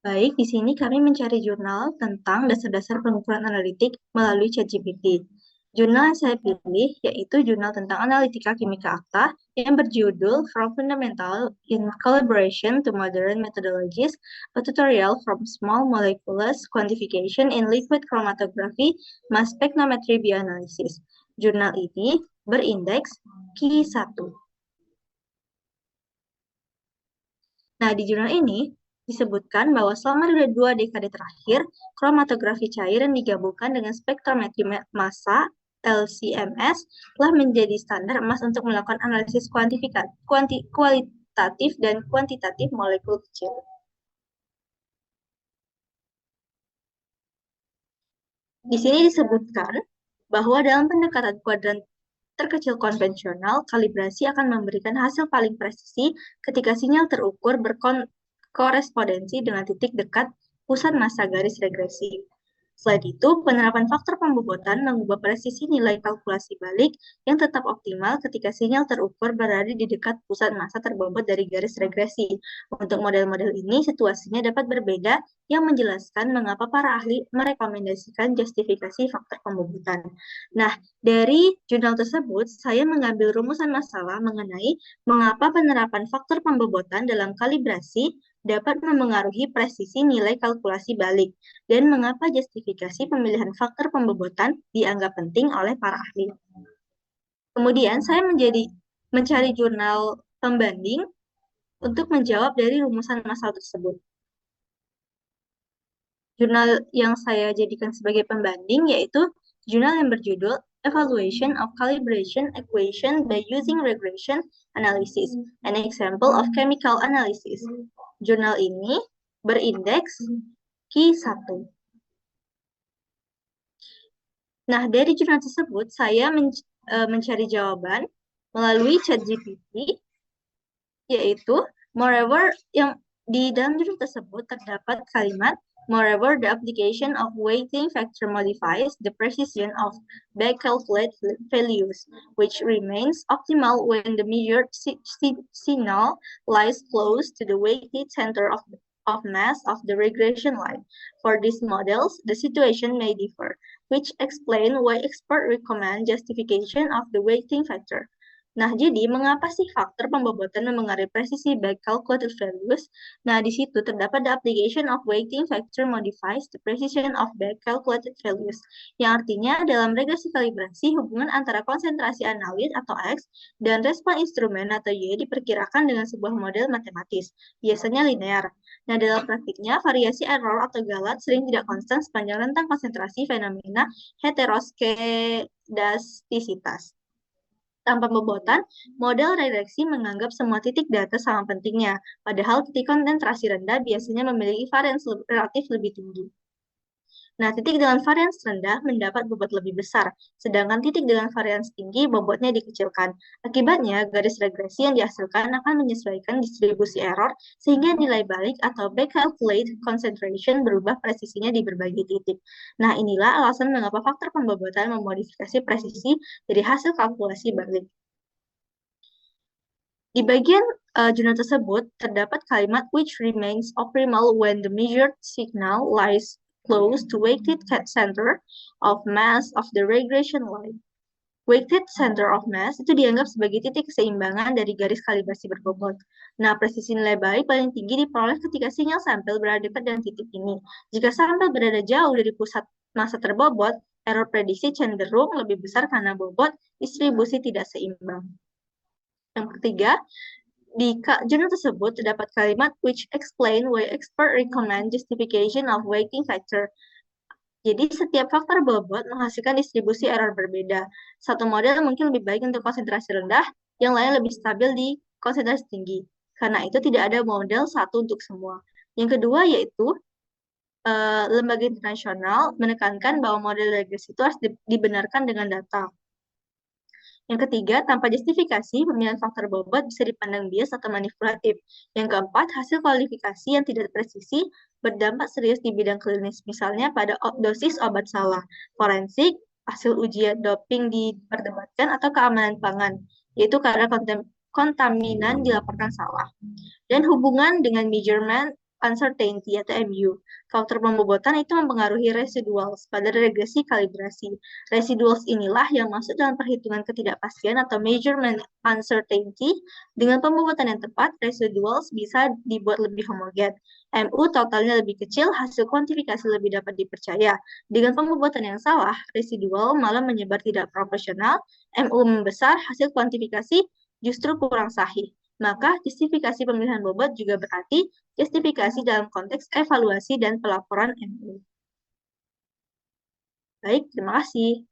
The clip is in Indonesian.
Baik, di sini kami mencari jurnal tentang dasar-dasar pengukuran analitik melalui ChatGPT. Jurnal yang saya pilih yaitu jurnal tentang analitika kimika akta yang berjudul From Fundamental in Collaboration to Modern Methodologies, a tutorial from small molecules quantification in liquid chromatography, mass spectrometry bioanalysis. Jurnal ini berindeks Q1. Nah, di jurnal ini disebutkan bahwa selama dua dekade terakhir, kromatografi cair yang digabungkan dengan spektrometri massa LC-MS telah menjadi standar emas untuk melakukan analisis kualitatif dan kuantitatif molekul kecil. Di sini disebutkan bahwa dalam pendekatan kuadran terkecil konvensional, kalibrasi akan memberikan hasil paling presisi ketika sinyal terukur berkorespondensi dengan titik dekat pusat massa garis regresi. Selain itu, penerapan faktor pembobotan mengubah presisi nilai kalkulasi balik yang tetap optimal ketika sinyal terukur berada di dekat pusat massa terbobot dari garis regresi. Untuk model-model ini, situasinya dapat berbeda yang menjelaskan mengapa para ahli merekomendasikan justifikasi faktor pembobotan. Nah, dari jurnal tersebut, saya mengambil rumusan masalah mengenai mengapa penerapan faktor pembobotan dalam kalibrasi dapat memengaruhi presisi nilai kalkulasi balik dan mengapa justifikasi pemilihan faktor pembobotan dianggap penting oleh para ahli. Kemudian saya mencari jurnal pembanding untuk menjawab dari rumusan masalah tersebut. Jurnal yang saya jadikan sebagai pembanding yaitu jurnal yang berjudul Evaluation of Calibration Equation by Using Regression Analysis, an Example of Chemical Analysis. Jurnal ini berindeks Q1. Nah, dari jurnal tersebut, saya mencari jawaban melalui ChatGPT, yaitu, moreover, yang di dalam jurnal tersebut terdapat kalimat, moreover, the application of weighting factor modifies the precision of back-calculated values, which remains optimal when the measured signal lies close to the weighted center of mass of the regression line. For these models, the situation may differ, which explain why experts recommend justification of the weighting factor. Nah, jadi mengapa sih faktor pembobotan memengaruhi presisi back calculated values? Nah, di situ terdapat the application of weighting factor modifies the precision of back calculated values. Yang artinya dalam regresi kalibrasi, hubungan antara konsentrasi analit atau X dan respon instrumen atau Y diperkirakan dengan sebuah model matematis, biasanya linear. Nah, dalam praktiknya, variasi error atau galat sering tidak konstan sepanjang rentang konsentrasi fenomena heteroskedastisitas. Tanpa pembobotan, model regressi menganggap semua titik data sama pentingnya, padahal titik konsentrasi rendah biasanya memiliki varians relatif lebih tinggi. Nah, titik dengan varians rendah mendapat bobot lebih besar, sedangkan titik dengan varians tinggi bobotnya dikecilkan. Akibatnya, garis regresi yang dihasilkan akan menyesuaikan distribusi error, sehingga nilai balik atau back calculate concentration berubah presisinya di berbagai titik. Nah, inilah alasan mengapa faktor pembobotan memodifikasi presisi dari hasil kalkulasi balik. Di bagian jurnal tersebut, terdapat kalimat which remains optimal when the measured signal lies close to weighted center of mass of the regression line. Weighted center of mass itu dianggap sebagai titik keseimbangan dari garis kalibrasi berbobot. Nah, presisi nilai balik paling tinggi diperoleh ketika sinyal sampel berada dekat dengan titik ini. Jika sampel berada jauh dari pusat massa terbobot, error prediksi cenderung lebih besar karena bobot distribusi tidak seimbang. Yang ketiga, di jurnal tersebut terdapat kalimat which explain why expert recommend justification of weighting factor. Jadi setiap faktor bobot menghasilkan distribusi error berbeda. Satu model mungkin lebih baik untuk konsentrasi rendah, yang lain lebih stabil di konsentrasi tinggi. Karena itu tidak ada model satu untuk semua. Yang kedua yaitu lembaga internasional menekankan bahwa model regresi itu harus dibenarkan dengan data. Yang ketiga, tanpa justifikasi, pemilihan faktor bobot bisa dipandang bias atau manipulatif. Yang keempat, hasil kualifikasi yang tidak presisi berdampak serius di bidang klinis, misalnya pada dosis obat salah, forensik, hasil ujian doping diperdebatkan, atau keamanan pangan, yaitu karena kontaminan dilaporkan salah. Dan hubungan dengan measurement uncertainty atau MU. Faktor pembobotan itu mempengaruhi residuals pada regresi kalibrasi. Residuals inilah yang masuk dalam perhitungan ketidakpastian atau measurement uncertainty. Dengan pembobotan yang tepat, residuals bisa dibuat lebih homogen. MU totalnya lebih kecil, hasil kuantifikasi lebih dapat dipercaya. Dengan pembobotan yang salah, residual malah menyebar tidak proporsional, MU membesar, hasil kuantifikasi justru kurang sahih. Maka justifikasi pemilihan bobot juga berarti justifikasi dalam konteks evaluasi dan pelaporan MU. Baik, terima kasih.